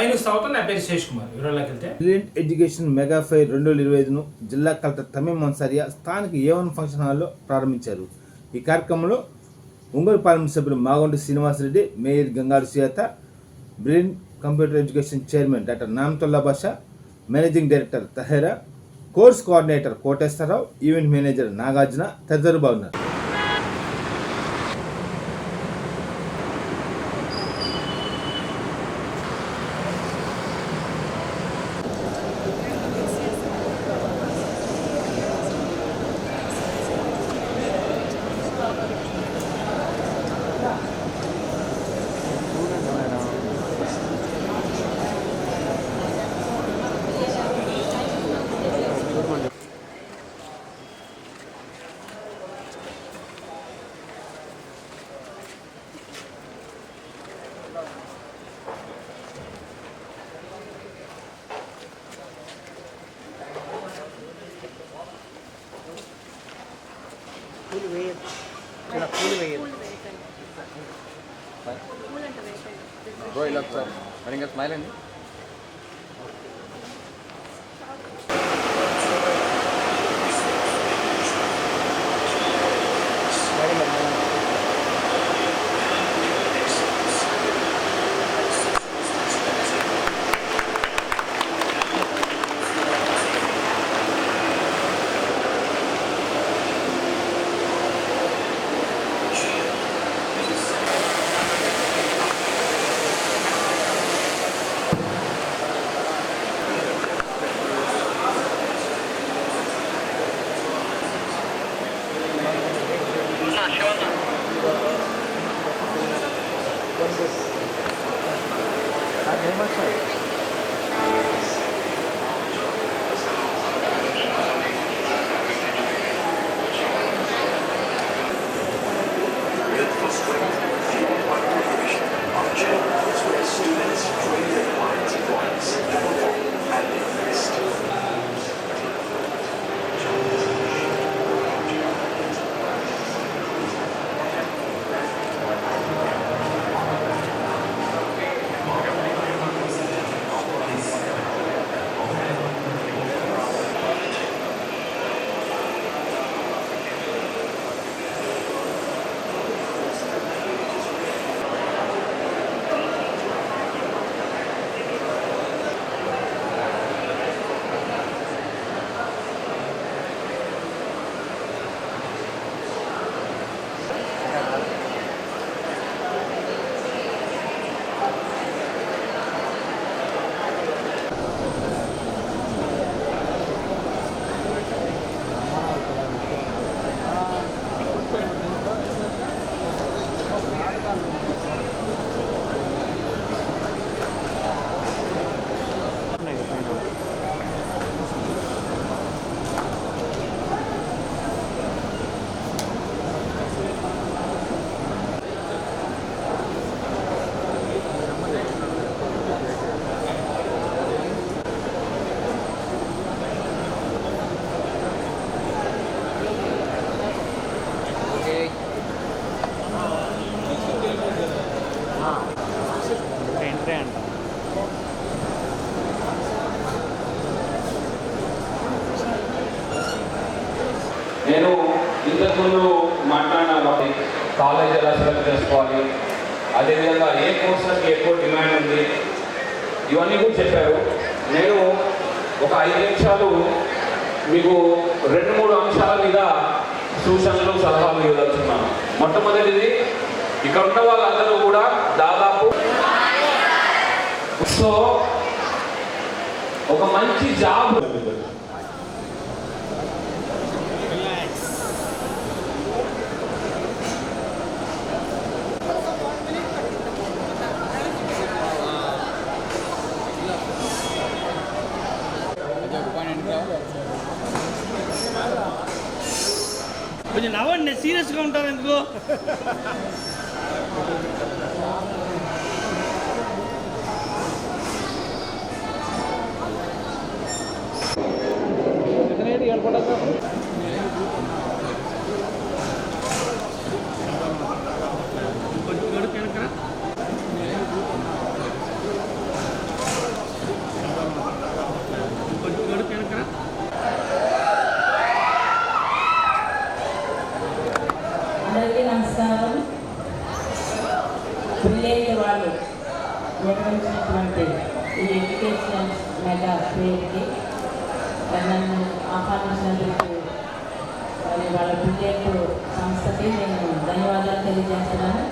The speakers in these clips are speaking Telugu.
లైవ్ స్వాగతం. నా పేరు శేష్ కుమార్. వివరాల్లోకి వెళ్తే బ్రిలియంట్ ఎడ్యుకేషన్ మెగా ఫైర్ 2025ను జిల్లా కలెక్టర్ తమీం అన్సారియా స్థానిక A1 ఫంక్షన్ హాల్లో ప్రారంభించారు. ఈ కార్యక్రమంలో ఒంగోలు పార్లమెంట్ సభ్యులు Magondi Srinivasareddy, mayor Gangaru Sujatha, brilliant computer education chairman doctor Namathulla Basha, managing director Tahera, course coordinator Koteswararao, event manager Nagarjuna తదితరులు బాగున్నారు. పూలు వేయద్దు, ఇలా పూలు వేయద్దు. బ్రో ఇలా సార్ మరి ఇంకా స్మైల్ అండి. ఎంట్రీ అంట. నేను ఇంతకుముందు మాట్లాడిన కాలేజ్ ఎలా సెలెక్ట్ చేసుకోవాలి, అదేవిధంగా ఏ కోర్సులకి ఎక్కువ డిమాండ్ ఉంది, ఇవన్నీ కూడా చెప్పారు. నేను ఒక 5 నిమిషాలు మీకు 2-3 అంశాల మీద సూచనలు సలహాలు ఇవ్వదలుచున్నాను. మొట్టమొదటిది, ఇక్కడ ఉన్న వాళ్ళందరూ కూడా దాదాపు సో ఒక మంచి జాబ్ కొంచెం నవ్వండి, సీరియస్గా ఉంటారు ఎందుకు? ధన్యవాదాలు తెలియజేస్తున్నాను.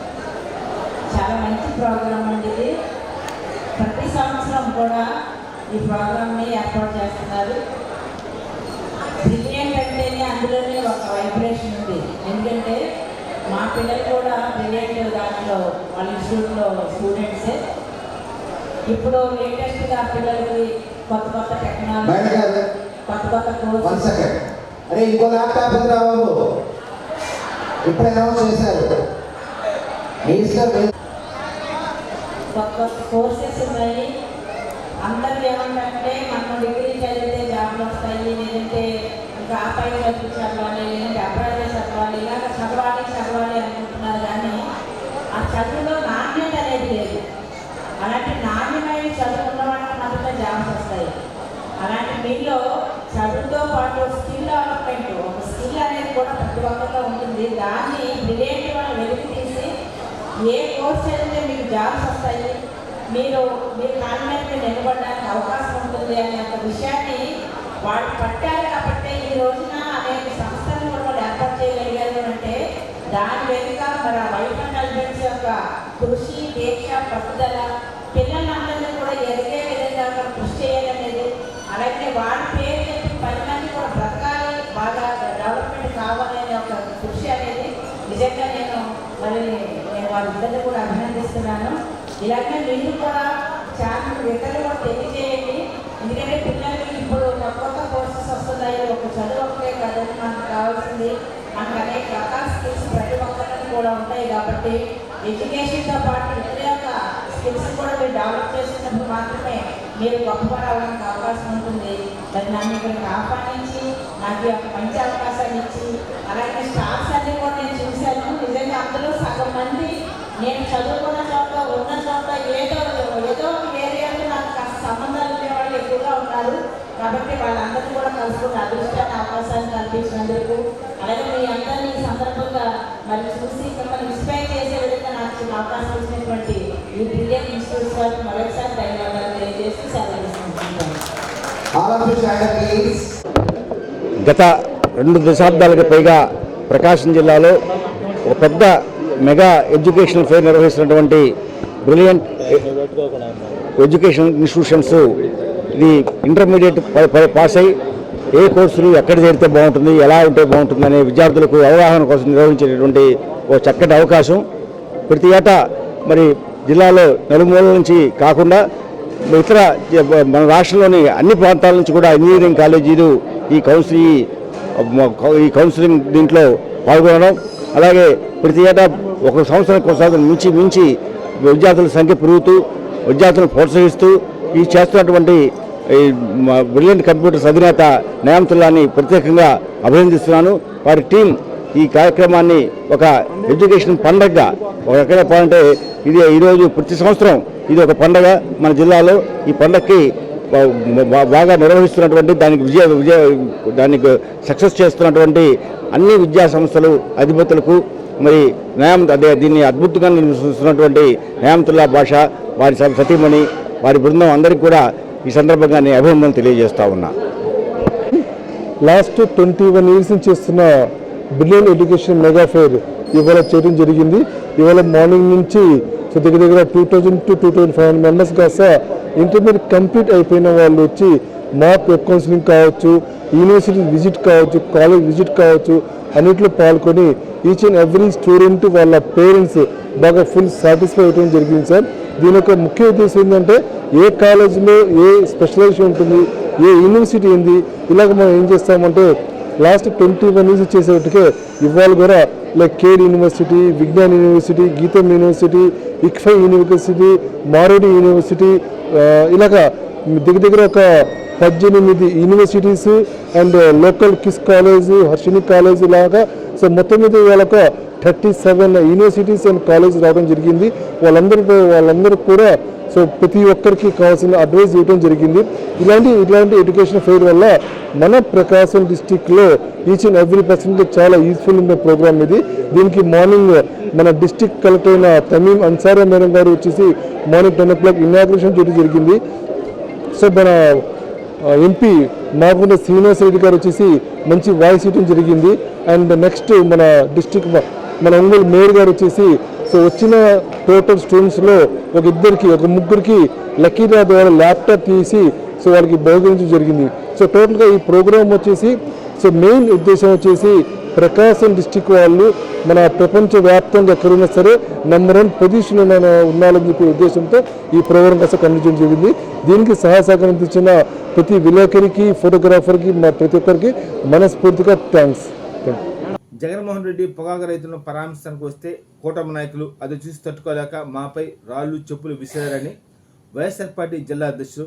చాలా మంచి ప్రోగ్రాం అండి ఇది. ప్రతి సంవత్సరం కూడా ఈ ప్రోగ్రామ్ని ఏర్పాటు చేస్తున్నారు. బ్రిలియంట్ అంటేనే అందులోనే ఒక వైబ్రేషన్ ఉంది. ఎందుకంటే మా పిల్లలు కూడా బ్రిలియంట్ దాంట్లో వాళ్ళ ఇన్స్టిట్యూట్లో స్టూడెంట్సే. ఇప్పుడు లేటెస్ట్గా పిల్లలకి కొత్త కొత్త టెక్నాలజీ, కొత్త కొత్త కోర్సు. అరే ఇంకో ల్యాప్టాప్ ఉంది రా బాబు, ఇప్పుడు అనౌన్స్ చేశారు. కొత్త కొత్త కోర్సెస్ ఉన్నాయి. అందరూ ఏమంటే మనం డిగ్రీ చదివితే జాబ్లు వస్తాయి, లేదంటే ఇంకా ఆ పై చదువు చదవాలి, లేదంటే అబ్రాడ్ చదవాలి, ఇలాగ చదవాలి అనుకుంటున్నారు. కానీ ఆ చదువులో నాణ్యత అనేది లేదు. అలాంటి నాణ్యమైన చదువుకున్న వాళ్ళకి మాత్రమే జాబ్స్ వస్తాయి. అలాంటి మీలో చదువుతో పాటు స్కిల్ డెవలప్మెంట్, ఒక స్కిల్ అనేది కూడా ప్రతి ఒక్కరిలో ఉంటుంది. దాన్ని బ్రిలియంట్ వాళ్ళు వెలికి తీసి ఏ కోర్స్ చదివితే మీకు జాబ్స్ వస్తాయి, మీరు కాళ్ళ మీద నిలబడడానికి అవకాశం ఉంటుంది అనే ఒక విషయాన్ని వాళ్ళు పట్టారు. కాబట్టి ఈ రోజున అనేక సంస్థలను కూడా వాళ్ళు ఏర్పాటు చేయగలిగారు అంటే దాని వెనుక మరి ఆ వైఫ్ అండ్ హస్బెండ్స్ యొక్క కృషి, దీక్ష, పట్టుదల, పిల్లలందరినీ కూడా ఎదిగే విధంగా కృషి చేయాలనేది, అలాగే వాడి పేరు చెప్పి 10 మంది కూడా బ్రతకాలి, బాగా డెవలప్మెంట్ కావాలనే ఒక కృషి అనేది నిజంగా నేను వాళ్ళిద్దరిని కూడా అభినందిస్తున్నాను. ఇలాగే మీరు కూడా చాలా ఇతరులు కూడా తెలియజేయండి. ఎందుకంటే పిల్లలకి ఇప్పుడు కొత్త కోర్సెస్ వస్తున్నాయి. ఒక చదువు ఒకటే కాదని మనకు కావాల్సింది, మనకు అనేక రకాల స్కిల్స్ ప్రతి ఒక్కరికి కూడా ఉంటాయి. కాబట్టి ఎడ్యుకేషన్తో పాటు ఇతర యొక్క స్కిల్స్ కూడా మీరు డెవలప్ చేసినప్పుడు మాత్రమే మీరు గొప్పవారు అవడానికి అవకాశం ఉంటుంది. మరి నన్ను ఇక్కడికి ఆహ్వానించి నాకు ఒక మంచి అవకాశాన్ని ఇచ్చి, అలాగే స్టాఫ్స్ అన్నీ కూడా నేను చూశాను. నిజంగా అందులో సగం మంది నేను చదువుకున్న చోట ఉన్న చోట ఏదో ఒక ఏరియాలో నాకు కాస్త సంబంధాలు ఉండే వాళ్ళు ఎక్కువగా ఉన్నారు. కాబట్టి వాళ్ళందరినీ కూడా కలుసుకున్న అదృష్టాన్ని, అవకాశాన్ని కల్పించినందుకు, అలాగే మీ అందరినీ ఈ సందర్భంగా మరి చూసి మిమ్మల్ని ఇన్స్పైర్ చేసే విధంగా నాకు చిన్న అవకాశం ఇచ్చినటువంటి ఈ బ్రిలియంట్ ఇన్స్టిట్యూట్స్ వాళ్ళకి మరొకసారి ధన్యవాదాలు తెలియజేసి సెలవు తీసుకుంటున్నాను. గత 2 దశాబ్దాలకు పైగా ప్రకాశం జిల్లాలో ఒక పెద్ద మెగా ఎడ్యుకేషనల్ ఫెయిర్ నిర్వహిస్తున్నటువంటి బ్రిలియంట్ ఎడ్యుకేషన్ ఇన్స్టిట్యూషన్స్ ఇది ఇంటర్మీడియట్ పాస్ అయ్యి ఏ కోర్సులు ఎక్కడ చేరితే బాగుంటుంది, ఎలా ఉంటే బాగుంటుంది అనే విద్యార్థులకు అవగాహన కోసం నిర్వహించేటటువంటి ఒక చక్కటి అవకాశం. ప్రతి ఏటా మరి జిల్లాలో నలుమూలల నుంచి కాకుండా ఇతర మన రాష్ట్రంలోని అన్ని ప్రాంతాల నుంచి కూడా ఇంజనీరింగ్ కాలేజీలు ఈ కౌన్సిలింగ్ దీంట్లో పాల్గొనడం, అలాగే ప్రతి ఏటా ఒక సంవత్సరం కొనసాగుతున్న మించి విద్యార్థుల సంఖ్య పెరుగుతూ విద్యార్థులను ప్రోత్సహిస్తూ ఈ చేస్తున్నటువంటి బ్రిలియంట్ కంప్యూటర్స్ అధినేత నయామతుల్లాని ప్రత్యేకంగా అభినందిస్తున్నాను. వారి టీం ఈ కార్యక్రమాన్ని ఒక ఎడ్యుకేషన్ పండగగా ఒక ఎక్కడ పోవాలంటే ఇది ఈరోజు ప్రతి సంవత్సరం ఇది ఒక పండగ మన జిల్లాలో. ఈ పండగకి బాగా నిర్వహిస్తున్నటువంటి దానికి సక్సెస్ చేస్తున్నటువంటి అన్ని విద్యా సంస్థలు అధిపతులకు మరి దీన్ని అద్భుతంగా నిర్వహిస్తున్నటువంటి నయామతుల్లా భాష, వారి సతీమణి, వారి బృందం అందరికీ కూడా ఈ సందర్భంగా నేను అభినందనలు తెలియజేస్తా ఉన్నా. లాస్ట్ 21 years నుంచి చేస్తున్న బ్రిలియంట్ ఎడ్యుకేషన్ మెగా ఫెయిర్ ఇవాళ చేయడం జరిగింది. ఇవాళ మార్నింగ్ నుంచి దగ్గర 2000 to 2500 మెంబర్స్ కాస్త ఇంటర్మీడియట్ కంప్లీట్ అయిపోయిన వాళ్ళు వచ్చి మాక్ వెబ్ కౌన్సిలింగ్ కావచ్చు, యూనివర్సిటీ విజిట్ కావచ్చు, కాలేజ్ విజిట్ కావచ్చు, అన్నింటిలో పాల్గొని ఈచ్ అండ్ ఎవ్రీ స్టూడెంట్ వాళ్ళ పేరెంట్స్ బాగా ఫుల్ సాటిస్ఫై అవ్వడం జరిగింది సార్. దీని యొక్క ముఖ్య ఉద్దేశం ఏంటంటే ఏ కాలేజీలో ఏ స్పెషలైజేషన్ ఉంటుంది, ఏ యూనివర్సిటీ ఉంది, ఇలాగ మనం ఏం చేస్తామంటే లాస్ట్ 21 years చేసేటికే ఇవాళ కూడా లైక్ కేడ్ యూనివర్సిటీ, విజ్ఞాన్ యూనివర్సిటీ, గీతం యూనివర్సిటీ, ఇక్ఫై యూనివర్సిటీ, మారోడి యూనివర్సిటీ, ఇలాగా దగ్గర ఒక 18 universities and local kiss college, Harshini college ఇలాగా. సో మొత్తం మీద ఇవాళ 37 యూనివర్సిటీస్ అండ్ కాలేజ్ రావడం జరిగింది. వాళ్ళందరూ కూడా సో ప్రతి ఒక్కరికి కావాల్సిన అడ్వైస్ ఇవ్వడం జరిగింది. ఇలాంటి ఎడ్యుకేషన్ ఫెయిర్ వల్ల మన ప్రకాశం డిస్టిక్లో ఈచ్ అండ్ ఎవ్రీ పర్సన్కి చాలా యూస్ఫుల్ ఉన్న ప్రోగ్రామ్ ఇది. దీనికి మార్నింగ్ మన డిస్టిక్ కలెక్టర్ అయిన తమీం అన్సారీ మేడం గారు వచ్చేసి మార్నింగ్ 10 o'clock ఇనాగ్రేషన్ చేయడం జరిగింది. సో మన ఎంపీ మాగుండ శ్రీనివాస్ రెడ్డి గారు వచ్చేసి మంచి వాయిస్ ఇవ్వడం జరిగింది. అండ్ నెక్స్ట్ మన డిస్టిక్ మన ఒంగోలు మేయర్ గారు వచ్చేసి సో వచ్చిన టోటల్ స్టూడెంట్స్లో ఒక ముగ్గురికి లక్కీ డ్రా ద్వారా ల్యాప్టాప్ తీసి సో వాళ్ళకి బహుకరించడం జరిగింది. సో టోటల్గా ఈ ప్రోగ్రాం వచ్చేసి సో మెయిన్ ఉద్దేశం వచ్చేసి ప్రకాశం డిస్టిక్ వాళ్ళు మన ప్రపంచవ్యాప్తంగా ఎక్కడున్నా సరే నెంబర్ 1 పొజిషన్ ఉండాలని చెప్పే ఉద్దేశంతో ఈ ప్రోగ్రాం కాస్త కండక్ట్ చేయడం జరిగింది. దీనికి సహకారం ఇచ్చిన ప్రతి విలేకరికి, ఫోటోగ్రాఫర్కి, ప్రతి ఒక్కరికి మనస్ఫూర్తిగా థ్యాంక్స్. జగన్మోహన్ రెడ్డి పొగాకు రైతులను పరామర్శించడానికి వస్తే కూటమి నాయకులు అది చూసి తట్టుకోలేక మాపై రాళ్లు చెప్పులు విసిరారని వైఎస్ఆర్ పార్టీ జిల్లా అధ్యక్షుడు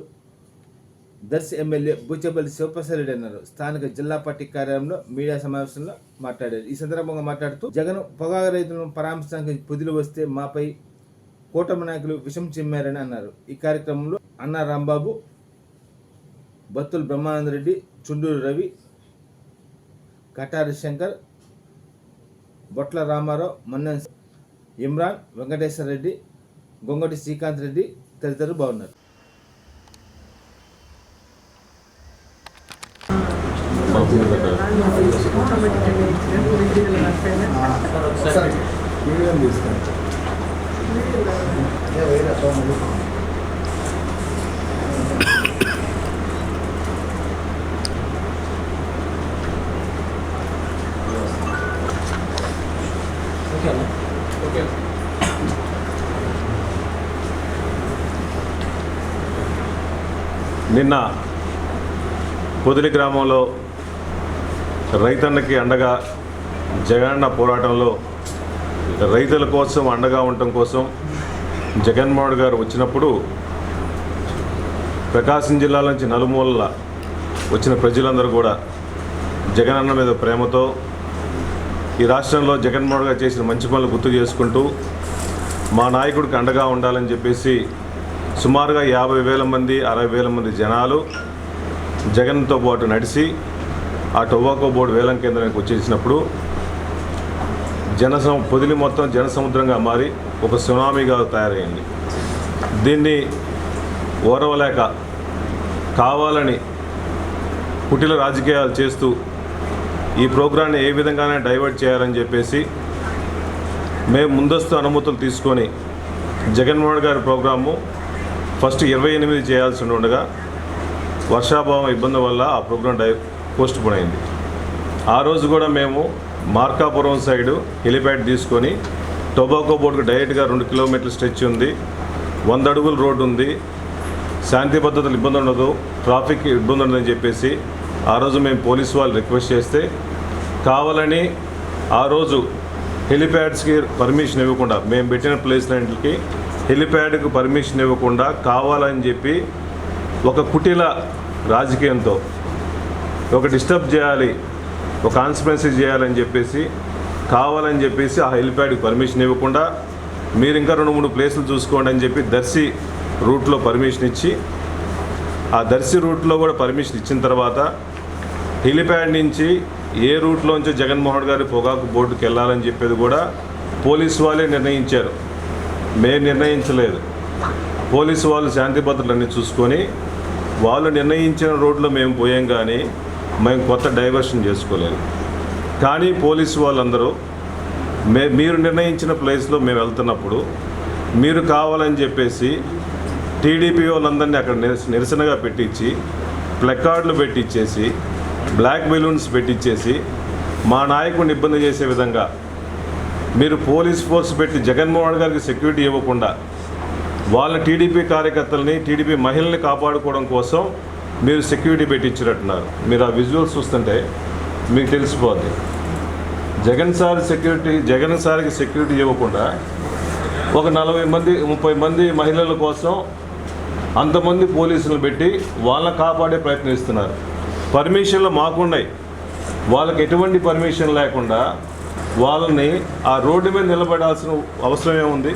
దర్శి ఎమ్మెల్యే బూచేపల్లి శివప్రసాద్ రెడ్డి అన్నారు. స్థానిక జిల్లా పార్టీ కార్యాలయంలో మీడియా సమావేశంలో మాట్లాడారు. ఈ సందర్భంగా మాట్లాడుతూ జగన్ పొగాకు రైతులను పరామర్శించడానికి పొదిలి వస్తే మాపై కూటమి నాయకులు విషం చిమ్మారని అన్నారు. ఈ కార్యక్రమంలో అన్నా రాంబాబు, బత్తుల బ్రహ్మానందరెడ్డి, చుండూరు రవి, కటారి శంకర్, బొట్ల రామారావు, మన్నెన్ ఇమ్రాన్, వెంకటేశ్వర రెడ్డి, గొంగటి శ్రీకాంత్ రెడ్డి తదితరులు బాగున్నారు. నిన్న పొదిలి గ్రామంలో రైతన్నకి అండగా జగనన్న పోరాటంలో రైతుల కోసం అండగా ఉండటం కోసం జగన్మోహన్ గారు వచ్చినప్పుడు ప్రకాశం జిల్లా నుంచి నలుమూలల వచ్చిన ప్రజలందరూ కూడా జగనన్న మీద ప్రేమతో ఈ రాష్ట్రంలో జగన్మోహన్ గారు చేసిన మంచి పనులు గుర్తు చేసుకుంటూ మా నాయకుడికి అండగా ఉండాలని చెప్పేసి సుమారుగా 50,000 మంది 60,000 మంది జనాలు జగన్తో పాటు నడిచి ఆ టొబాకో బోర్డు వేలం కేంద్రానికి వచ్చేసినప్పుడు పొదిలి మొత్తం జనసముద్రంగా మారి ఒక సునామీగా తయారైంది. దీన్ని ఓర్వలేక కావాలని కుటిల రాజకీయాలు చేస్తూ ఈ ప్రోగ్రాన్ని ఏ విధంగానే డైవర్ట్ చేయాలని చెప్పేసి మేము ముందస్తు అనుమతులు తీసుకొని జగన్మోహన్ గారి ప్రోగ్రాము ఫస్ట్ 28 చేయాల్సి ఉండగా వర్షాభావం ఇబ్బంది వల్ల ఆ ప్రోగ్రాం పోస్ట్ పోన్ అయింది. ఆ రోజు కూడా మేము మార్కాపురం సైడు హెలిప్యాడ్ తీసుకొని టొబాకో బోర్డుకు డైరెక్ట్గా 2 కిలోమీటర్ల స్ట్రెచ్ ఉంది, 100 అడుగుల రోడ్డు ఉంది, శాంతి భద్రతలు ఇబ్బంది ఉండదు, ట్రాఫిక్ ఇబ్బంది ఉండదని చెప్పేసి ఆ రోజు మేము పోలీసు వాళ్ళు రిక్వెస్ట్ చేస్తే కావాలని ఆ రోజు హెలిప్యాడ్స్కి పర్మిషన్ ఇవ్వకుండా మేము పెట్టిన ప్లేస్లన్నింటికి హెలిప్యాడ్కి పర్మిషన్ ఇవ్వకుండా కావాలని చెప్పి ఒక కుటిల రాజకీయంతో ఒక డిస్టర్బ్ చేయాలి, ఒక కాన్స్పిరసీ చేయాలని చెప్పేసి కావాలని చెప్పేసి ఆ హెలిప్యాడ్కి పర్మిషన్ ఇవ్వకుండా మీరు ఇంకా 2-3 ప్లేసులు చూసుకోండి అని చెప్పి దర్శి రూట్లో పర్మిషన్ ఇచ్చి ఆ దర్శి రూట్లో కూడా పర్మిషన్ ఇచ్చిన తర్వాత హెలిప్యాడ్ నుంచి ఏ రూట్లోంచి జగన్మోహన్ గారి పొగాకు బోర్డుకి వెళ్ళాలని చెప్పేది కూడా పోలీసు వాళ్ళే నిర్ణయించారు, మేము నిర్ణయించలేదు. పోలీసు వాళ్ళు శాంతి భద్రతలన్నీ చూసుకొని వాళ్ళు నిర్ణయించిన రోడ్లో మేము పోయాం, కానీ మేము కొత్త డైవర్షన్ చేసుకోలేదు. కానీ పోలీసు వాళ్ళందరూ మీరు నిర్ణయించిన ప్లేస్లో మేము వెళ్తున్నప్పుడు మీరు కావాలని చెప్పేసి టీడీపీ వాళ్ళందరినీ అక్కడ నిరసనగా పెట్టించి ప్లకార్డులు పెట్టించేసి బ్లాక్ బెలూన్స్ పెట్టించేసి మా నాయకుడిని ఇబ్బంది చేసే విధంగా మీరు పోలీస్ ఫోర్స్ పెట్టి జగన్మోహన్ గారికి సెక్యూరిటీ ఇవ్వకుండా వాళ్ళ టీడీపీ కార్యకర్తలని టీడీపీ మహిళల్ని కాపాడుకోవడం కోసం మీరు సెక్యూరిటీ పెట్టించినట్టున్నారు. మీరు ఆ విజువల్స్ చూస్తుంటే మీకు తెలిసిపోద్ది. జగన్ సార్కి సెక్యూరిటీ ఇవ్వకుండా ఒక 40 మంది 30 మంది మహిళల కోసం అంతమంది పోలీసులు పెట్టి వాళ్ళని కాపాడే ప్రయత్నిస్తున్నారు. పర్మిషన్లు మాకున్నాయి, వాళ్ళకి ఎటువంటి పర్మిషన్ లేకుండా వాళ్ళని ఆ రోడ్డు మీద నిలబడాల్సిన అవసరం ఏముంది?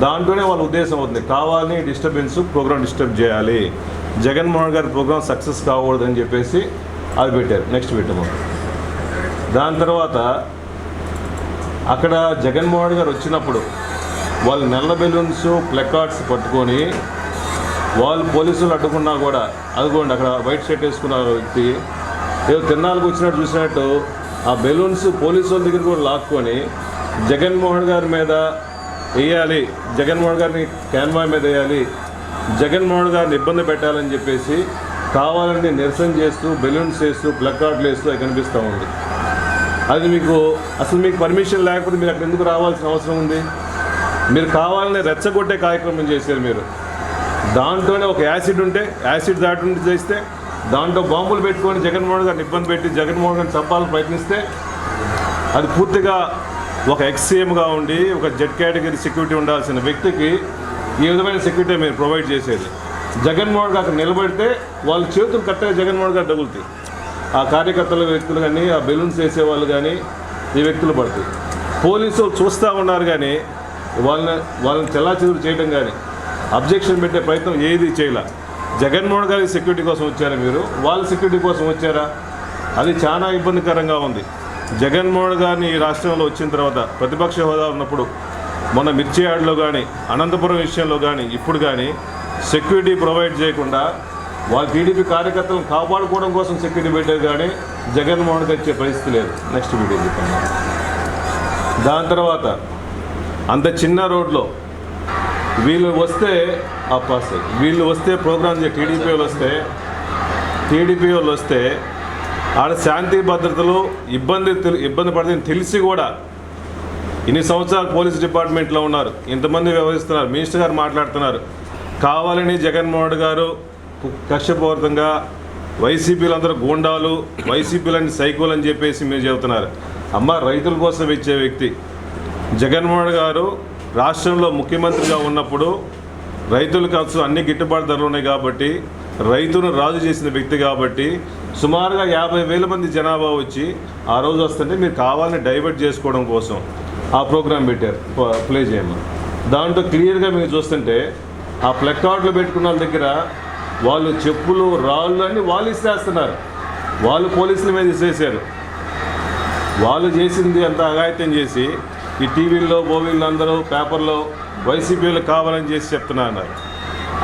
దాంట్లోనే వాళ్ళ ఉద్దేశం అవుతుంది, కావాలని ప్రోగ్రామ్ డిస్టర్బ్ చేయాలి, జగన్మోహన్ గారి ప్రోగ్రామ్ సక్సెస్ కాకూడదని చెప్పేసి అది పెట్టారు. నెక్స్ట్ పెట్టాము. దాని తర్వాత అక్కడ జగన్మోహన్ గారు వచ్చినప్పుడు వాళ్ళు నల్ల బెలూన్స్ ప్లకార్డ్స్ పట్టుకొని వాళ్ళు పోలీసులు అడ్డుకున్నా కూడా అదిగోండి అక్కడ వైట్ షర్ట్ వేసుకున్న వ్యక్తి ఏదో తిన్నాళ్ళకి వచ్చినట్టు చూసినట్టు ఆ బెలూన్స్ పోలీసు వాళ్ళ దగ్గర కూడా లాక్కొని జగన్మోహన్ గారి మీద వేయాలి, జగన్మోహన్ గారిని క్యాన్వాయ్ మీద వేయాలి, జగన్మోహన్ గారిని ఇబ్బంది పెట్టాలని చెప్పేసి కావాలని నిరసన చేస్తూ బెలూన్స్ వేస్తూ ప్లకార్డులు వేస్తూ అది కనిపిస్తూ ఉంది. అది అసలు మీకు పర్మిషన్ లేకపోతే మీరు అక్కడ ఎందుకు రావాల్సిన అవసరం ఉంది? మీరు కావాలని రెచ్చగొట్టే కార్యక్రమం చేశారు. మీరు దాంట్లోనే ఒక యాసిడ్ ఉంటే యాసిడ్ దాటి చేస్తే దాంట్లో బాంబులు పెట్టుకొని జగన్మోహన్ గారిని ఇబ్బంది పెట్టి జగన్మోహన్ గారిని చంపాలని ప్రయత్నిస్తే అది పూర్తిగా ఒక ఎక్స్సీఎంగా ఉండి ఒక జెడ్ కేటగిరీ సెక్యూరిటీ ఉండాల్సిన వ్యక్తికి ఈ విధమైన సెక్యూరిటీ మీరు ప్రొవైడ్ చేసేది. జగన్మోహన్ గారు అక్కడ నిలబడితే వాళ్ళ చేతులు కట్టగా జగన్మోహన్ గారు తగులుతాయి. ఆ కార్యకర్తల వ్యక్తులు కానీ ఆ బెలూన్స్ వేసేవాళ్ళు కానీ ఈ వ్యక్తులు పడతాయి. పోలీసులు చూస్తూ ఉన్నారు కానీ వాళ్ళని చెల్లాచెదురు చేయడం కానీ అబ్జెక్షన్ పెట్టే ప్రయత్నం ఏది చేయలే. జగన్మోహన్ గారి సెక్యూరిటీ కోసం వచ్చారా మీరు? వాళ్ళ సెక్యూరిటీ కోసం వచ్చారా? అది చాలా ఇబ్బందికరంగా ఉంది. జగన్మోహన్ గారిని ఈ రాష్ట్రంలో వచ్చిన తర్వాత ప్రతిపక్ష హోదా ఉన్నప్పుడు మొన్న మిర్చి యార్డ్లో కానీ అనంతపురం విషయంలో కానీ ఇప్పుడు కానీ సెక్యూరిటీ ప్రొవైడ్ చేయకుండా వాళ్ళ టీడీపీ కార్యకర్తలను కాపాడుకోవడం కోసం సెక్యూరిటీ పెట్టారు కానీ జగన్మోహన్కి వచ్చే పరిస్థితి లేదు. నెక్స్ట్ వీడియో చెప్పండి. దాని తర్వాత అంత చిన్న రోడ్లో వీళ్ళు వస్తే ప్రోగ్రామ్ టీడీపీ వాళ్ళు వస్తే ఆడ శాంతి భద్రతలు ఇబ్బంది పడుతుందని తెలిసి కూడా ఇన్ని సంవత్సరాలు పోలీస్ డిపార్ట్మెంట్లో ఉన్నారు, ఇంతమంది వ్యవహరిస్తున్నారు, మినిస్టర్ గారు మాట్లాడుతున్నారు. కావాలని జగన్మోహన్ గారు కక్షపూరితంగా వైసీపీలందరూ గూండాలు, వైసీపీలని సైకోలు అని చెప్పేసి మీరు చెబుతున్నారు. రైతుల కోసం ఇచ్చే వ్యక్తి జగన్మోహన్ గారు రాష్ట్రంలో ముఖ్యమంత్రిగా ఉన్నప్పుడు రైతులకు అన్ని గిట్టుబాటు ధరలు ఉన్నాయి కాబట్టి రైతును రాజు చేసిన వ్యక్తి కాబట్టి సుమారుగా 50,000 మంది జనాభా వచ్చి ఆ రోజు వస్తుంటే మీరు కావాలని డైవర్ట్ చేసుకోవడం కోసం ఆ ప్రోగ్రాం పెట్టారు. ప్లే చేయమని దాంట్లో క్లియర్గా మీరు చూస్తుంటే ఆ ప్లకార్డులు పెట్టుకున్న వాళ్ళ దగ్గర వాళ్ళు చెప్పులు రాళ్ళు అన్నీ వాళ్ళు ఇస్తేస్తున్నారు. వాళ్ళు పోలీసుల మీద ఇసేసారు. వాళ్ళు చేసింది అంత అఘాయిత్యం చేసి ఈ టీవీల్లో బోవీళ్ళు అందరూ పేపర్లో వైసీపీలు కావాలని చేసి చెప్తున్నారు.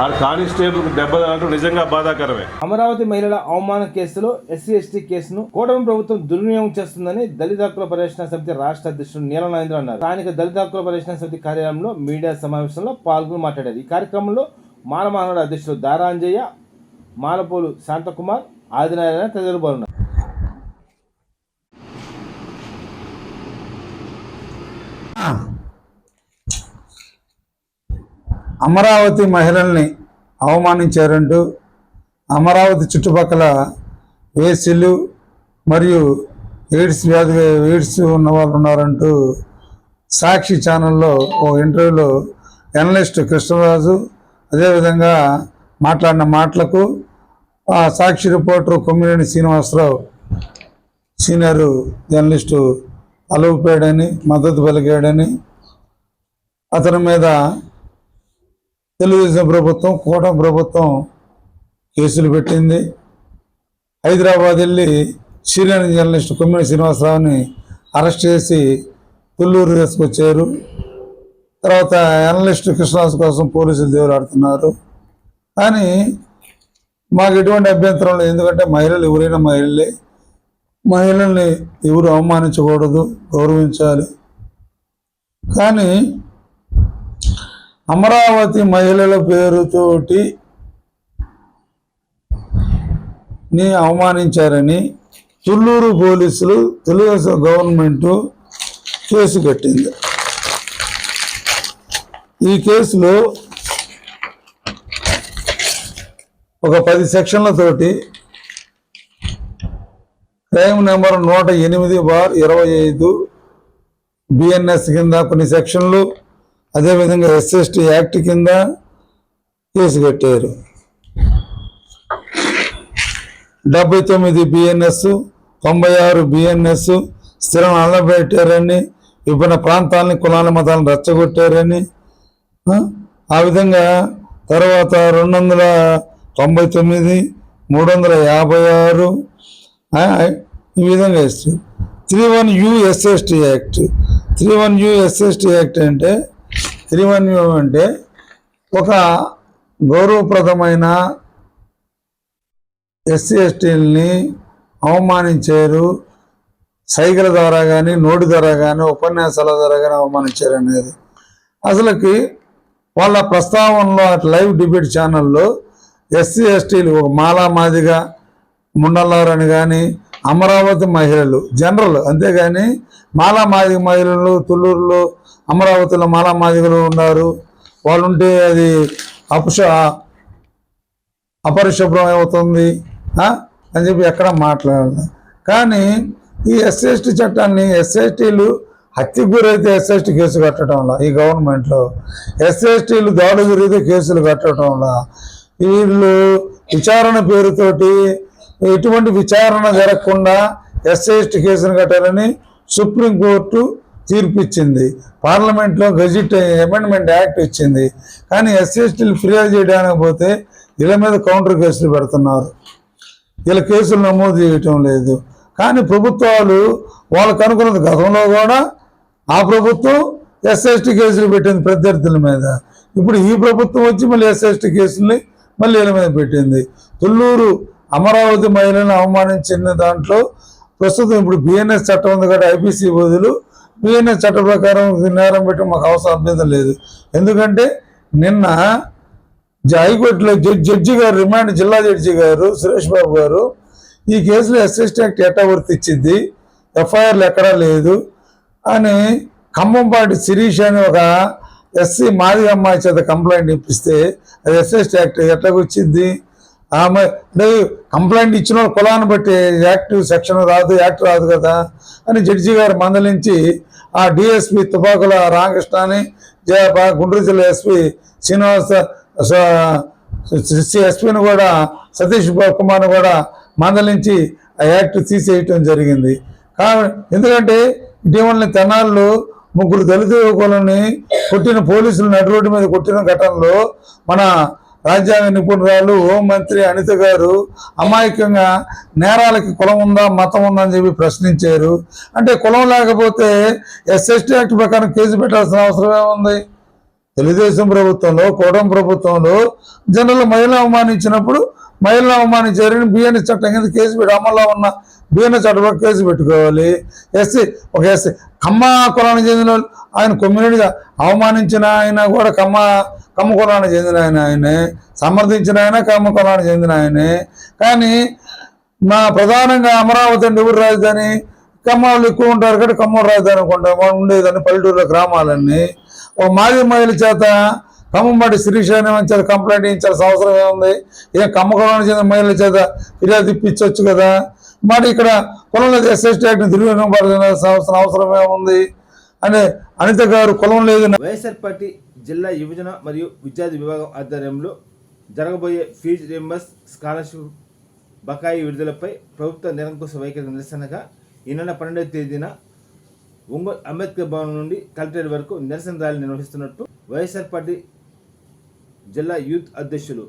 ఆ కానిస్టేబుల్కి దెబ్బ తగలడం నిజంగా బాధాకరమే. అమరావతి మహిళల అవమాన కేసులో ఎస్సీ ఎస్టీ కేసును కూటమి ప్రభుత్వం దుర్వినియోగం చేస్తుందని దళిత హక్కుల పరిరక్షణ సమితి రాష్ట్ర అధ్యక్షుడు నీలనారేంద్ర అన్నారు. స్థానిక దళిత హక్కుల పరిరక్షణ సమితి కార్యాలయంలో మీడియా సమావేశంలో పాల్గొని మాట్లాడారు. ఈ కార్యక్రమంలో మానమానవుడు అధ్యక్షుడు దారాంజయ్య, మాలపోలు శాంతకుమార్, ఆదినారాయణ తదితరులు పాల్గొన్నారు. అమరావతి మహిళల్ని అవమానించారంటూ అమరావతి చుట్టుపక్కల వేసిలు మరియు ఎయిడ్స్ ఉన్న వాళ్ళు ఉన్నారంటూ సాక్షి ఛానల్లో ఓ ఇంటర్వ్యూలో జర్నలిస్ట్ కృష్ణరాజు అదేవిధంగా మాట్లాడిన మాటలకు ఆ Sakshi reporter Kommineni Srinivasarao senior journalist అలుగుపాడని మద్దతు పలికాడని అతని మీద తెలుగుదేశం ప్రభుత్వం కూటమి ప్రభుత్వం కేసులు పెట్టింది. హైదరాబాద్ వెళ్ళి సీనియర్ జర్నలిస్ట్ కొమ్మినేని శ్రీనివాసరావుని అరెస్ట్ చేసి తుళ్ళూరు తీసుకొచ్చారు. తర్వాత జర్నలిస్ట్ కృష్ణరాజు కోసం పోలీసులు దేవులాడుతున్నారు. కానీ మాకు ఎటువంటి అభ్యంతరం లేదు, ఎందుకంటే మహిళలు ఎవరైనా మహిళల్ని ఎవరు అవమానించకూడదు, గౌరవించాలి. కానీ అమరావతి మహిళల పేరుతోటి ని అవమానించారని తుళ్ళూరు పోలీసులు తెలుగుదేశం గవర్నమెంటు కేసు కట్టింది. ఈ కేసులో ఒక 10 సెక్షన్లతోటి క్రైమ్ నెంబర్ 108/25 బిఎన్ఎస్ కింద కొన్ని సెక్షన్లు, అదేవిధంగా ఎస్ఎస్టీ యాక్ట్ కింద కేసు కట్టారు. 79 బిఎన్ఎస్, 96 బిఎన్ఎస్ స్థిరం అల్లబెట్టారని, విభిన్న ప్రాంతాలని కులాల మతాలను రెచ్చగొట్టారని, ఆ విధంగా తర్వాత 299, 356 ఈ విధంగా ఇస్తారు. 31U SST act. 31U SST act అంటే 31U అంటే ఒక గౌరవప్రదమైన ఎస్సీ ఎస్టీలని అవమానించారు, సైకిల్ ద్వారా కానీ నోటి ద్వారా కానీ ఉపన్యాసాల ద్వారా కానీ అవమానించారనేది అసలుకి వాళ్ళ ప్రస్తావనలో లైవ్ డిబేట్ ఛానల్లో ఎస్సీ ఎస్టీలు ఒక మాలా మాదిగా ముండల్లారని కానీ అమరావతి మహిళలు జనరల్, అంతేగాని మాలా మాదిగ మహిళలు తుళ్ళూరులో అమరావతిలో మాలా మాదిగలు ఉన్నారు, వాళ్ళు ఉంటే అది అపరిశుభ్రం అవుతుంది అని చెప్పి ఎక్కడ మాట్లాడాలి. కానీ ఈ ఎస్సీ చట్టాన్ని ఎస్సీలు హత్యకు గురైతే ఎస్సీ కేసు కట్టడంలా, ఈ గవర్నమెంట్లో ఎస్సీలు దాడులు జరిగితే కేసులు కట్టడంలా, వీళ్ళు విచారణ పేరుతోటి ఎటువంటి విచారణ జరగకుండా ఎస్సీ కేసును కట్టాలని సుప్రీంకోర్టు తీర్పిచ్చింది. పార్లమెంట్లో గెజిట్ అమెండ్మెంట్ యాక్ట్ ఇచ్చింది. కానీ ఎస్సీలు ఫిర్యాదు చేయడానికి పోతే వీళ్ళ మీద కౌంటర్ కేసులు పెడుతున్నారు, వీళ్ళ కేసులు నమోదు చేయటం లేదు. కానీ ప్రభుత్వాలు వాళ్ళకు అనుకున్నది గతంలో కూడా ఆ ప్రభుత్వం ఎస్సీ కేసులు పెట్టింది ప్రత్యర్థుల మీద. ఇప్పుడు ఈ ప్రభుత్వం వచ్చి మళ్ళీ ఎస్సీ కేసుల్ని మళ్ళీ వీళ్ళ మీద పెట్టింది. తుళ్ళూరు అమరావతి మహిళలను అవమానించిన దాంట్లో ప్రస్తుతం ఇప్పుడు బిఎన్ఎస్ చట్టం ఉంది కాబట్టి ఐపీసీ బదులు బిఎన్ఎస్ చట్ట ప్రకారం నేరం పెట్టి మాకు అవసరం అభ్యంతరం లేదు. ఎందుకంటే నిన్న హైకోర్టులో జడ్జి గారు రిమాండ్ జిల్లా జడ్జి గారు సురేష్ బాబు గారు ఈ కేసులో ఎస్సీ యాక్ట్ ఎట్టా వర్తించింది, ఎఫ్ఐఆర్లు ఎక్కడా లేదు అని ఖమ్మంపాటి శిరీష్ అని ఒక ఎస్సీ మాదిగ అమ్మాయి చేత కంప్లైంట్ ఇప్పిస్తే అది ఎస్సీ యాక్ట్ ఎట్లాగొచ్చింది? ఆమె కంప్లైంట్ ఇచ్చిన కులాన్ని బట్టి యాక్ట్ సెక్షన్ రాదు, యాక్ట్ రాదు కదా అని జడ్జి గారు మందలించి ఆ డిఎస్పి తుపాకుల రామకృష్ణని గుంటూరు జిల్లా ఎస్పీ శ్రీనివాస ఎస్పీని కూడా సతీష్ కుమార్ని కూడా మందలించి ఆ యాక్ట్ తీసేయటం జరిగింది. ఎందుకంటే ఇటీవల తెనాల్లో 3 దళిత యువకులని కొట్టిన పోలీసులు నడి రోడ్డు మీద కొట్టిన ఘటనలో మన రాజ్యాంగ నిపుణురాలు హోంమంత్రి అనిత గారు అమాయకంగా నేరాలకి కులం ఉందా మతం ఉందా అని చెప్పి ప్రశ్నించారు. అంటే కులం లేకపోతే ఎస్సీ యాక్ట్ ప్రకారం కేసు పెట్టాల్సిన అవసరం ఏముంది? తెలుగుదేశం ప్రభుత్వంలో కూటమి ప్రభుత్వంలో జనరల్ మహిళలు అవమానించినప్పుడు మహిళలు అవమానించారని బిఎన్ఎస్ చట్టం కింద కేసు పెట్టి అమల్లో ఉన్న బిఎన్ఎస్ చట్టంలో కేసు పెట్టుకోవాలి. ఒక ఎస్సీ కమ్మ కులానికి చెందిన ఆయన కమ్యూనిటీగా అవమానించిన ఆయన కూడా కమ్మ కులానికి చెందిన ఆయనే, సమర్థించిన ఆయన కమ్మ కులానికి చెందిన ఆయనే. కానీ మా ప్రధానంగా అమరావతి అంటే ఊరు రాజధాని, కమ్మలు ఎక్కువ ఉంటారు కాబట్టి ఖమ్మం రాజధాని అనుకుంటాం ఉండేదాన్ని పల్లెటూరులో గ్రామాలన్నీ. ఒక మాజీ మహిళ చేత ఖమ్మంపాటి శిరీష చేత కంప్లైంట్ ఇచ్చాల్సిన అవసరం ఏముంది? ఏం కమ్మ కులానికి చెందిన మహిళల చేత ఫిర్యాదు ఇప్పించవచ్చు కదా. మరి ఇక్కడ కులంలో ఎస్సీ యాక్ట్ని దుర్వినియోగపడాల్సిన అవసరం ఏముంది అని అనిత గారు కులం లేదు. వైఎస్ఆర్ పార్టీ జిల్లా యువజన మరియు విద్యార్థి విభాగం ఆధ్వర్యంలో జరగబోయే ఫీజు రియంబర్స్ స్కాలర్షిప్ బకాయి విడుదలపై ప్రభుత్వ నిరంకుశ వైఖరి నిరసనగా ఈ నెల 12వ తేదీన ఒంగోలు అంబేద్కర్ భవన్ నుండి కలెక్టరేట్ వరకు నిరసన ర్యాలీ నిర్వహిస్తున్నట్టు వైఎస్ఆర్ పార్టీ జిల్లా యూత్ అధ్యక్షులు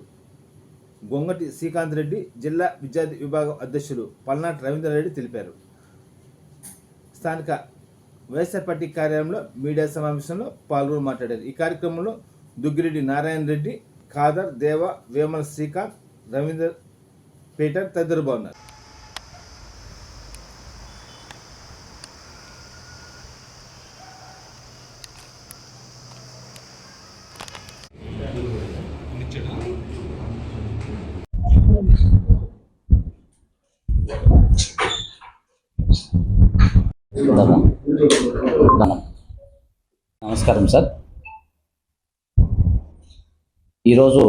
గొంగటి శ్రీకాంత్ రెడ్డి, జిల్లా విద్యార్థి విభాగం అధ్యక్షులు పల్నాటి రవీంద్రారెడ్డి తెలిపారు. స్థానిక వైఎస్ఆర్ పార్టీ కార్యాలయంలో మీడియా సమావేశంలో పాల్గొని మాట్లాడారు. ఈ కార్యక్రమంలో దుగ్గిరెడ్డి నారాయణ రెడ్డి, ఖాదర్, దేవ, వేమల శ్రీకాంత్, రవీందర్, పీటర్ తదితరులు బాగున్నారు. నమస్కారం సార్. ఈరోజు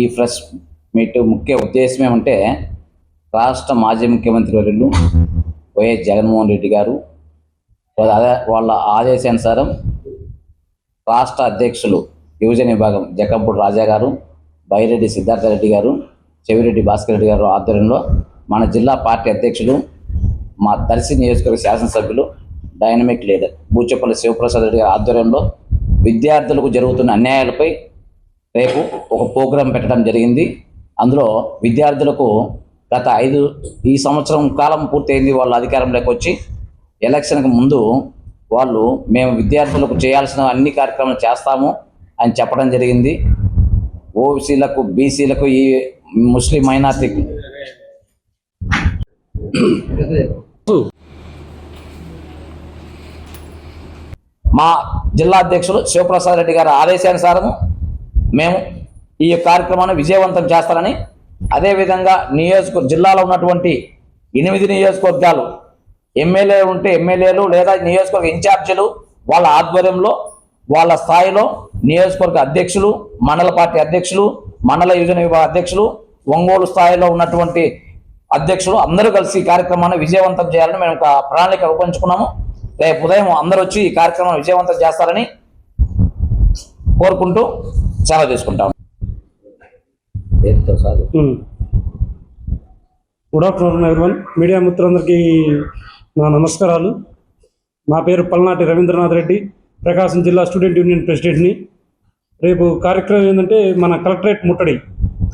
ఈ ప్రెస్ మీట్ ముఖ్య ఉద్దేశం ఏమంటే రాష్ట్ర మాజీ ముఖ్యమంత్రి వర్యులు వైఎస్ జగన్మోహన్ రెడ్డి గారు వాళ్ళ ఆదేశానుసారం రాష్ట్ర అధ్యక్షులు యువజన విభాగం జకంపూడి రాజా గారు, బైరెడ్డి సిద్ధార్థ రెడ్డి గారు, చెవిరెడ్డి భాస్కర్ రెడ్డి గారు ఆధ్వర్యంలో మన జిల్లా పార్టీ అధ్యక్షులు మా దర్శి నియోజకవర్గ శాసనసభ్యులు డైనమిక్ లీడర్ బూచపల్లి శివప్రసాద్ రెడ్డి గారి ఆధ్వర్యంలో విద్యార్థులకు జరుగుతున్న అన్యాయాలపై రేపు ఒక ప్రోగ్రాం పెట్టడం జరిగింది. అందులో విద్యార్థులకు ఈ సంవత్సరం కాలం పూర్తయింది, వాళ్ళు అధికారంలోకి వచ్చి ఎలక్షన్కి ముందు వాళ్ళు మేము విద్యార్థులకు చేయాల్సిన అన్ని కార్యక్రమాలు చేస్తాము అని చెప్పడం జరిగింది. ఓబీసీలకు, బీసీలకు, ఈ ముస్లిం మైనార్టీకి మా జిల్లా అధ్యక్షులు శివప్రసాద్ రెడ్డి గారి ఆదేశానుసారము మేము ఈ కార్యక్రమాన్ని విజయవంతం చేస్తారని, అదేవిధంగా జిల్లాలో ఉన్నటువంటి 8 నియోజకవర్గాలు ఎమ్మెల్యే ఉంటే ఎమ్మెల్యేలు లేదా నియోజకవర్గ ఇన్ఛార్జీలు వాళ్ళ ఆధ్వర్యంలో వాళ్ళ స్థాయిలో నియోజకవర్గ అధ్యక్షులు, మండల పార్టీ అధ్యక్షులు, మండల యువజన విభాగ అధ్యక్షులు, ఒంగోలు స్థాయిలో ఉన్నటువంటి అధ్యక్షులు అందరూ కలిసి ఈ కార్యక్రమాన్ని విజయవంతం చేయాలని మేము ఒక ప్రణాళిక రూపొందించుకున్నాము. రేపు ఉదయం అందరూ వచ్చి ఈ కార్యక్రమాన్ని విజయవంతం చేస్తారని కోరుకుంటూ సెలవు తీసుకుంటాం. Good afternoon everyone. మీడియా మిత్రులందరికీ నా నమస్కారాలు. నా పేరు పల్నాటి రవీంద్రనాథ్ రెడ్డి, ప్రకాశం జిల్లా స్టూడెంట్ యూనియన్ ప్రెసిడెంట్ని. రేపు కార్యక్రమం ఏంటంటే మన కలెక్టరేట్ ముట్టడి,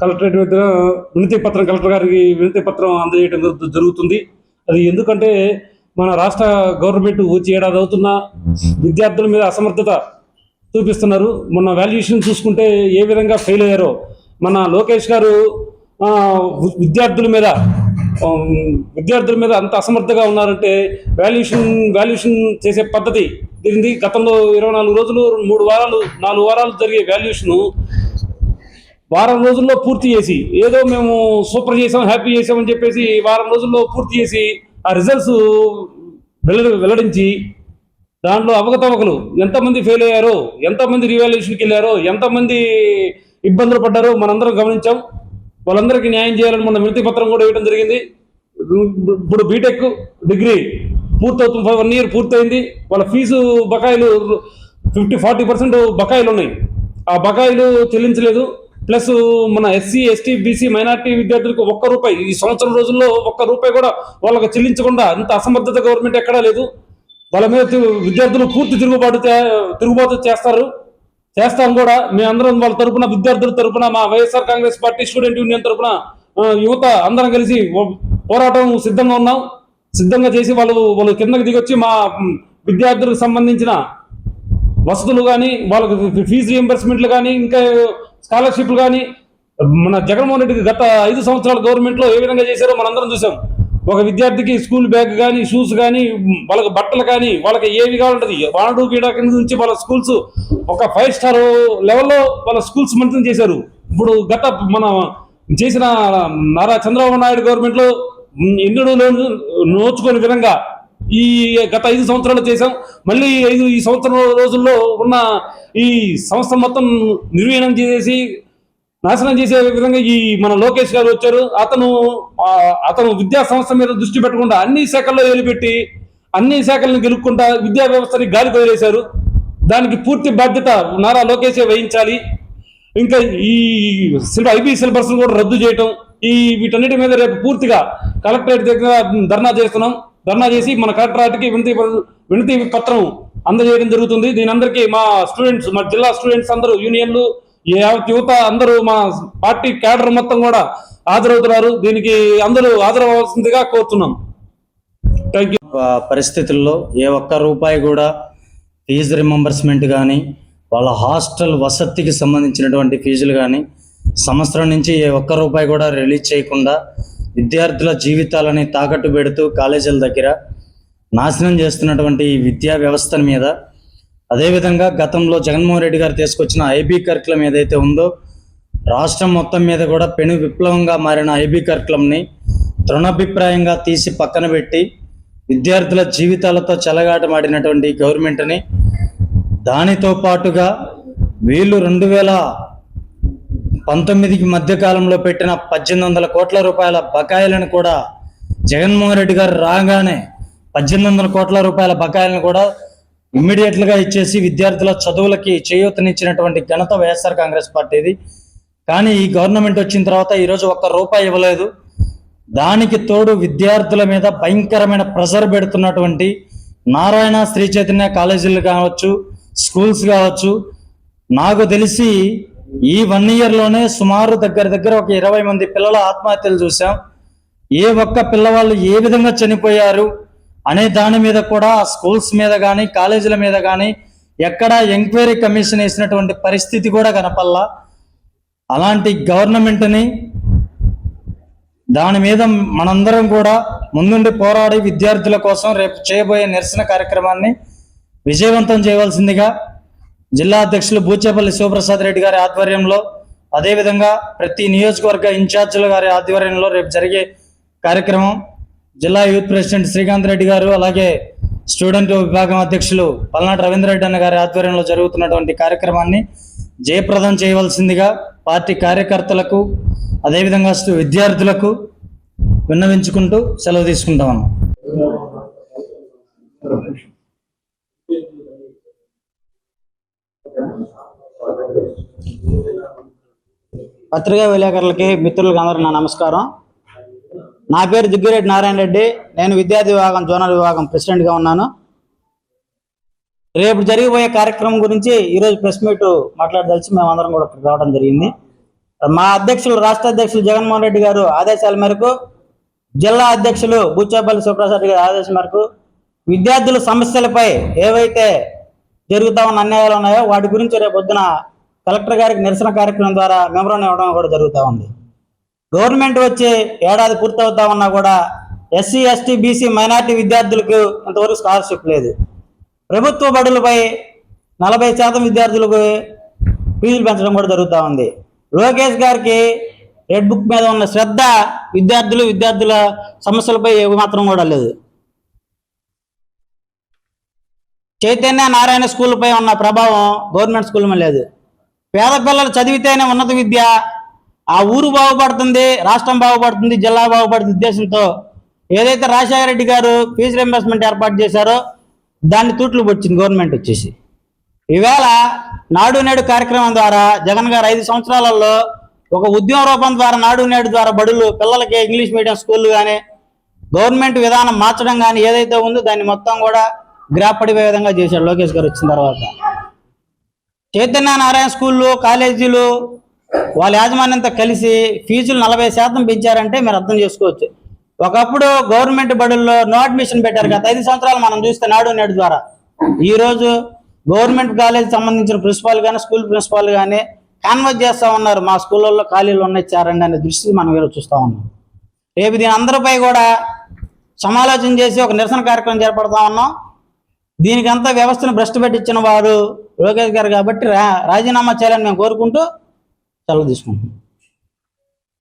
కలెక్టరేట్ దగ్గర కలెక్టర్ గారికి వినతి పత్రం అందజేయడం జరుగుతుంది. అది ఎందుకంటే మన రాష్ట్ర గవర్నమెంట్ వచ్చి ఏడాది అవుతున్నా విద్యార్థుల మీద అసమర్థత చూపిస్తున్నారు. మొన్న వాల్యుయేషన్ చూసుకుంటే ఏ విధంగా ఫెయిల్ అయ్యారో, మన లోకేష్ గారు విద్యార్థుల మీద అంత అసమర్థగా ఉన్నారంటే వాల్యుయేషన్ చేసే పద్ధతి దీనిది. గతంలో 24 రోజులు 4 వారాలు జరిగే వాల్యుయేషను వారం రోజుల్లో పూర్తి చేసి, ఏదో మేము సూపర్ చేసాం హ్యాపీ చేసామని చెప్పేసి వారం రోజుల్లో పూర్తి చేసి ఆ రిజల్ట్స్ వెల్లడించి దాంట్లో అవకతవకలు, ఎంతమంది ఫెయిల్ అయ్యారో, ఎంతమంది రీవాల్యుయేషన్కి వెళ్ళారో, ఎంతమంది ఇబ్బందులు పడ్డారో మనందరం గమనించాం. వాళ్ళందరికీ న్యాయం చేయాలని మొన్న వినతి పత్రం కూడా ఇవ్వడం జరిగింది. ఇప్పుడు బీటెక్ డిగ్రీ పూర్తవుతుంది, 1 ఇయర్ పూర్తయింది. వాళ్ళ ఫీజు బకాయిలు 40% బకాయిలు ఉన్నాయి. ఆ బకాయిలు చెల్లించలేదు. ప్లస్ మన ఎస్సీ, ఎస్టీ, బీసీ, మైనార్టీ విద్యార్థులకు ₹1 ఈ సంవత్సరం రోజుల్లో ₹1 కూడా వాళ్ళకి చెల్లించకుండా ఇంత అసమర్థత గవర్నమెంట్ ఎక్కడా లేదు. వాళ్ళ మీద విద్యార్థులు పూర్తి తిరుగుబాటు చేస్తాం కూడా. మేమందరం వాళ్ళ తరపున, విద్యార్థుల తరపున, మా YSR Congress party student union తరపున యువత అందరం కలిసి పోరాటం సిద్ధంగా చేసి వాళ్ళు కిందకి దిగొచ్చి మా విద్యార్థులకు సంబంధించిన వసతులు కానీ, వాళ్ళకి ఫీజు రియంబర్స్మెంట్లు కానీ, ఇంకా స్కాలర్షిప్లు కానీ మన జగన్మోహన్ రెడ్డికి గత 5 సంవత్సరాల గవర్నమెంట్లో ఏ విధంగా చేశారో మనందరం చూసాం. ఒక విద్యార్థికి స్కూల్ బ్యాగ్ కానీ, షూస్ కానీ, వాళ్ళకి బట్టలు కానీ, వాళ్ళకి ఏవి కావాలంటది వాడు గీడా కింద నుంచి వాళ్ళ స్కూల్స్ ఒక 5 స్టార్ లెవెల్లో వాళ్ళ స్కూల్స్ మంత్రం చేశారు. ఇప్పుడు గత మన చేసిన నారా చంద్రబాబు నాయుడు గవర్నమెంట్లో ఎన్నడూ నోచుకోని విధంగా ఈ గత 5 సంవత్సరాలు చేశాం. మళ్ళీ ఈ సంవత్సరం రోజుల్లో ఉన్న ఈ సంస్థ మొత్తం నిర్వీణం చేసి నాశనం చేసే విధంగా ఈ మన లోకేష్ గారు వచ్చారు. అతను విద్యా సంస్థ మీద దృష్టి పెట్టకుండా అన్ని శాఖల్లో ఏలుపెట్టి అన్ని శాఖలను గెలుపుకుంటా విద్యా వ్యవస్థని గాలి వదిలేశారు. దానికి పూర్తి బాధ్యత నారా లోకేషే వహించాలి. ఇంకా ఈ ఐబీ సిలబస్ కూడా రద్దు చేయటం, వీటన్నిటి మీద రేపు పూర్తిగా కలెక్టరేట్ దగ్గర ధర్నా చేసి మన కలెక్టరేట్కి వినతి పత్రం అందజేయడం జరుగుతుంది. దీని అందరికీ మా స్టూడెంట్స్, మా జిల్లా స్టూడెంట్స్ అందరూ, యూనియన్లు, యువత అందరూ, మా పార్టీ క్యాడర్ మొత్తం కూడా హాజరవుతున్నారు. దీనికి అందరూ హాజరవలసిందిగా కోరుతున్నాం. Thank you. పరిస్థితుల్లో ఏ ₹1 కూడా ఫీజు రిమెంబర్స్మెంట్ కానీ, వాళ్ళ హాస్టల్ వసతికి సంబంధించినటువంటి ఫీజులు కానీ సంవత్సరం నుంచి ఏ ₹1 కూడా రిలీజ్ చేయకుండా విద్యార్థుల జీవితాలని తాకట్టు పెడుతూ కాలేజీల దగ్గర నాశనం చేస్తున్నటువంటి ఈ విద్యా వ్యవస్థ మీద, అదేవిధంగా గతంలో జగన్మోహన్ రెడ్డి గారు తీసుకొచ్చిన ఐబీ కరికులం ఏదైతే ఉందో రాష్ట్రం మొత్తం మీద కూడా పెను విప్లవంగా మారిన ఐబీ కరికులంని తృణాభిప్రాయంగా తీసి పక్కన పెట్టి విద్యార్థుల జీవితాలతో చెలగాటమాడినటువంటి గవర్నమెంట్ని, దానితో పాటుగా వీళ్ళు 2019కి మధ్యకాలంలో పెట్టిన 1800 కోట్ల రూపాయల బకాయిలను కూడా జగన్మోహన్ రెడ్డి గారు రాగానే 1800 కోట్ల రూపాయల బకాయిలను కూడా ఇమ్మీడియట్లుగా ఇచ్చేసి విద్యార్థుల చదువులకి చేయూతనిచ్చినటువంటి ఘనత వైఎస్ఆర్ కాంగ్రెస్ పార్టీది. కానీ ఈ గవర్నమెంట్ వచ్చిన తర్వాత ఈరోజు ₹1 ఇవ్వలేదు. దానికి తోడు విద్యార్థుల మీద భయంకరమైన ప్రెషర్ పెడుతున్నటువంటి నారాయణ శ్రీ చైతన్య కాలేజీలు కావచ్చు, స్కూల్స్ కావచ్చు, నాకు తెలిసి ఈ 1 ఇయర్లోనే సుమారు దగ్గర ఒక 20 మంది పిల్లల ఆత్మహత్యలు చూసాం. ఏ ఒక్క పిల్లవాళ్ళు ఏ విధంగా చనిపోయారు అనే దాని మీద కూడా స్కూల్స్ మీద కానీ, కాలేజీల మీద కానీ ఎక్కడా ఎంక్వైరీ కమిషన్ వేసినటువంటి పరిస్థితి కూడా కనపల్లా. అలాంటి గవర్నమెంట్ని దాని మీద మనందరం కూడా ముందుండి పోరాడి విద్యార్థుల కోసం రేపు చేయబోయే నిరసన కార్యక్రమాన్ని విజయవంతం చేయవలసిందిగా జిల్లా అధ్యక్షులు బూచేపల్లి శివప్రసాద్ రెడ్డి గారి ఆధ్వర్యంలో, అదేవిధంగా ప్రతి నియోజకవర్గ ఇన్ఛార్జీల గారి ఆధ్వర్యంలో రేపు జరిగే కార్యక్రమం జిల్లా యూత్ ప్రెసిడెంట్ శ్రీకాంత్ రెడ్డి గారు, అలాగే స్టూడెంట్ విభాగం అధ్యక్షులు పల్నాటి రవీంద్ర రెడ్డి అన్న గారి ఆధ్వర్యంలో జరుగుతున్నటువంటి కార్యక్రమాన్ని జయప్రదం చేయవలసిందిగా పార్టీ కార్యకర్తలకు అదేవిధంగా విద్యార్థులకు విన్నవించుకుంటూ సెలవు తీసుకుంటామన్నాం. పత్రికా విలేకరులకి, మిత్రులకు అందరూ నా నమస్కారం. నా పేరు దిగ్గిరెడ్డి నారాయణ రెడ్డి. నేను విద్యార్థి విభాగం జోనల్ విభాగం ప్రెసిడెంట్గా ఉన్నాను. రేపు జరిగిపోయే కార్యక్రమం గురించి ఈరోజు ప్రెస్ మీట్ మాట్లాడదలిచి మేమందరం కూడా రావడం జరిగింది. మా అధ్యక్షులు, రాష్ట్ర అధ్యక్షులు జగన్మోహన్ రెడ్డి గారు ఆదేశాల మేరకు, జిల్లా అధ్యక్షులు బూచేపల్లి శివప్రసాద్ గారి ఆదేశం మేరకు విద్యార్థుల సమస్యలపై ఏవైతే జరుగుతా ఉన్న అన్యాయాలు ఉన్నాయో వాటి గురించి రేపు పొద్దున కలెక్టర్ గారికి నిరసన కార్యక్రమం ద్వారా మెమోరాండం ఇవ్వడం కూడా జరుగుతూ ఉంది. గవర్నమెంట్ వచ్చి ఏడాది పూర్తవుతా ఉన్నా కూడా ఎస్సీ, ఎస్టీ, బీసీ, మైనార్టీ విద్యార్థులకు ఇంతవరకు స్కాలర్షిప్ లేదు. ప్రభుత్వ బడులపై 40% విద్యార్థులకు ఫీజులు పెంచడం కూడా జరుగుతూ ఉంది. లోకేష్ గారికి రెడ్ బుక్ మీద ఉన్న శ్రద్ధ విద్యార్థుల సమస్యలపై ఏమాత్రం కూడా లేదు. చైతన్య నారాయణ స్కూల్పై ఉన్న ప్రభావం గవర్నమెంట్ స్కూల్ మీద లేదు. పేద పిల్లలు చదివితేనే ఉన్నత విద్య, ఆ ఊరు బాగుపడుతుంది, రాష్ట్రం బాగుపడుతుంది, జిల్లా బాగుపడుతుంది ఉద్దేశంతో ఏదైతే రాజశేఖర రెడ్డి గారు ఫీజు రింబర్స్మెంట్ ఏర్పాటు చేశారో దాన్ని తూట్లు పొడిచింది గవర్నమెంట్ వచ్చేసి. ఈవేళ నాడు నేడు కార్యక్రమం ద్వారా జగన్ గారు 5 సంవత్సరాలలో ఒక ఉద్యమ రూపం ద్వారా నాడు నేడు ద్వారా బడులు పిల్లలకి ఇంగ్లీష్ మీడియం స్కూళ్ళు కానీ గవర్నమెంట్ విధానం మార్చడం కానీ ఏదైతే ఉందో దాన్ని మొత్తం కూడా గ్రాప్ పడిపోయే విధంగా చేశాడు లోకేష్ గారు వచ్చిన తర్వాత. చైతన్య నారాయణ స్కూళ్ళు, కాలేజీలు వాళ్ళ యాజమాన్యంతో కలిసి ఫీజులు 40% పెంచారంటే మీరు అర్థం చేసుకోవచ్చు. ఒకప్పుడు గవర్నమెంట్ బడుల్లో నో అడ్మిషన్ పెట్టారు. గత 5 సంవత్సరాలు మనం చూస్తే నాడు నేడు ద్వారా ఈరోజు గవర్నమెంట్ కాలేజీ సంబంధించిన ప్రిన్సిపాల్ కానీ స్కూల్ ప్రిన్సిపాల్ కానీ కాన్వర్ట్ చేస్తూ ఉన్నారు, మా స్కూళ్ళల్లో ఖాళీలు ఉన్నాయి చేరండి అనే దృష్టి మనం ఈరోజు చూస్తూ ఉన్నాం. రేపు దీని అందరిపై కూడా సమాలోచన చేసి ఒక నిరసన కార్యక్రమం చేపడతా ఉన్నాం. దీనికంతా వ్యవస్థను భ్రష్టు పెట్టించిన వారు లోకేష్ గారు కాబట్టి రాజీనామా చేయాలని మేము కోరుకుంటూ సెలవు తీసుకుంటున్నాం.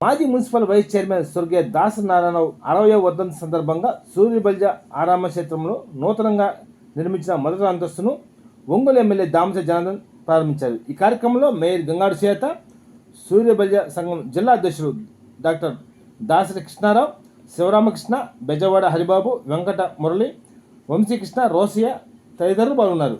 మాజీ మున్సిపల్ వైస్ చైర్మన్ స్వర్గీయ దాస నారాయణరావు 60వ వర్ధంతి సందర్భంగా సూర్యబల్జ ఆరామ క్షేత్రంలో నూతనంగా నిర్మించిన మొదటి అంతస్తును ఒంగోలు ఎమ్మెల్యే దామచ జనార్దన్ ప్రారంభించారు. ఈ కార్యక్రమంలో మేయర్ గంగాడు చేత, సూర్యబల్జ సంఘం జిల్లా అధ్యక్షులు డాక్టర్ దాసరి కృష్ణారావు, శివరామకృష్ణ, బెజవాడ హరిబాబు, వెంకట మురళి, వంశీకృష్ణ, రోసియా తదితరులు పాల్గొన్నారు.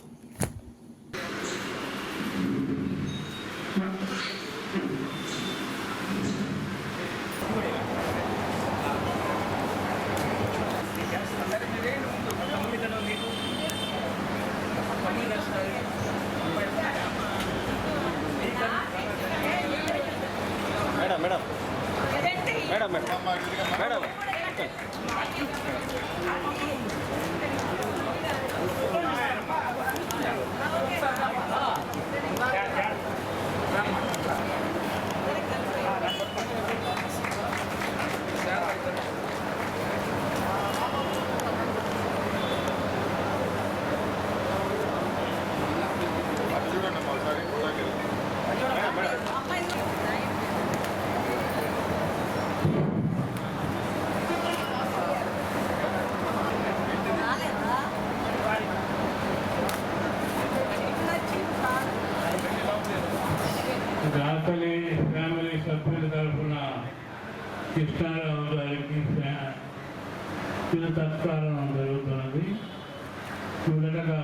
దాతలి ఫ్యామిలీ సభ్యుల తరఫున కృష్ణారావు గారికి సత్కారం జరుగుతున్నది. మొదటగా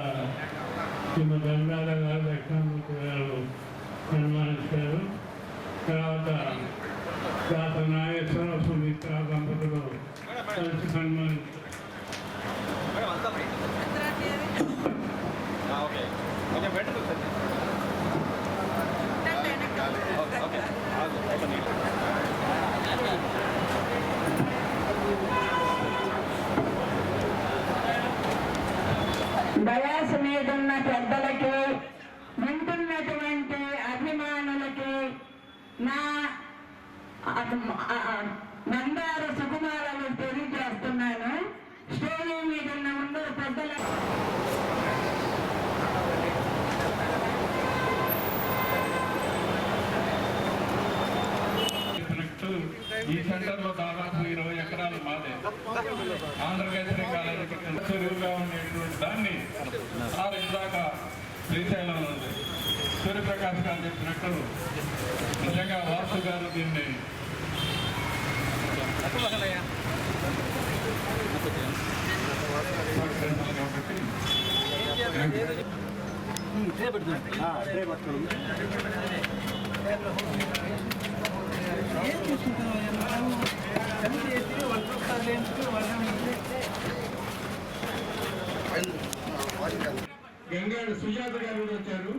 శ్రీమతి గంగాధ గారు, దక్షిణామూర్తి గారు సన్మానిస్తారు. తర్వాత దాత నాగేశ్వరరావు, సుమిత్ర దంపతులు కలిసి సన్మానిస్తారు. డయాస్ మీద ఉన్న పెద్దలకి, వింటున్నటువంటి అభిమానులకి నా మందార సుకుమారాలు తెలియజేస్తున్నాను. ఈ సెంటర్లో దాదాపు 20 ఎకరాలు మాదే. ఆంధ్రకేసరి కాలేజీ చెరువుగా ఉండేటువంటి దాన్ని సార్ ఇందాక శ్రీశైలంలో ఉంది. సూర్యప్రకాష్ గారు చెప్పినట్టు నిజంగా వాసు గారు దీన్ని గంగాడు సుజాత గారు కూడా వచ్చారు.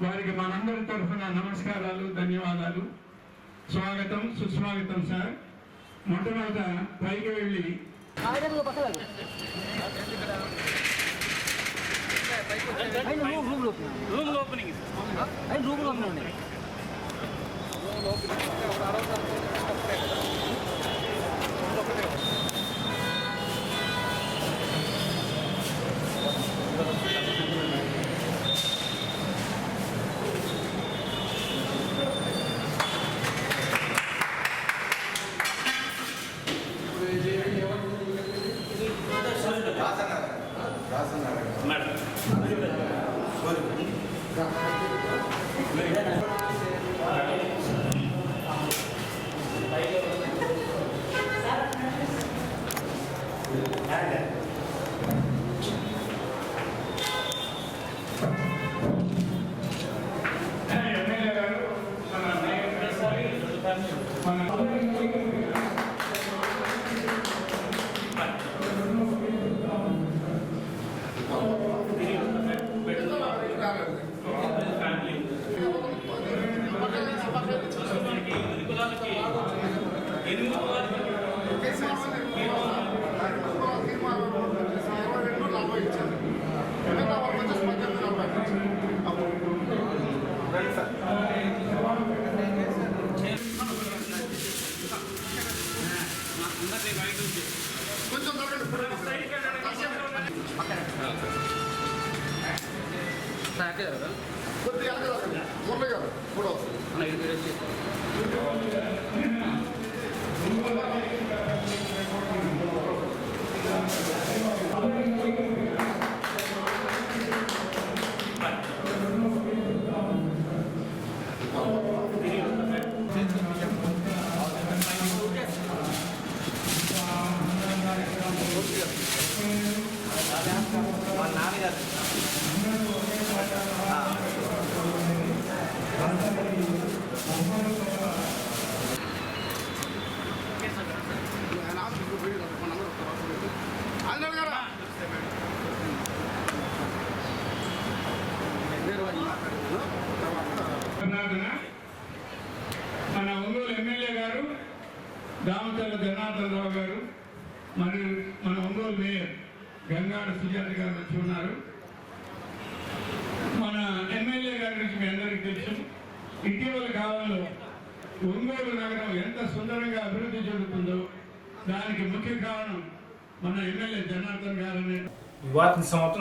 వారికి మనందరి తరఫున నమస్కారాలు, ధన్యవాదాలు. స్వాగతం, సుస్వాగతం సార్. మొట్టమొదట పైకి వెళ్ళి మన ఒంగోలు ఎమ్మెల్యే గారు దామచర్ల జనార్దన్ రావు గారు మరియు మన ఒంగోలు మేయర్ గంగాడు సుజాత గారు వచ్చి ఉన్నారు. మన ఎమ్మెల్యే గారి గురించి మీ అందరికీ తెలుసు. ఇటీవల కాలంలో ఒంగోలు నగరం ఎంత సుందరంగా అభివృద్ధి చెందుతుందో దానికి ముఖ్య కారణం మన ఎమ్మెల్యే జనార్దన్ గారు. ఈ వార్తను సమాప్తం.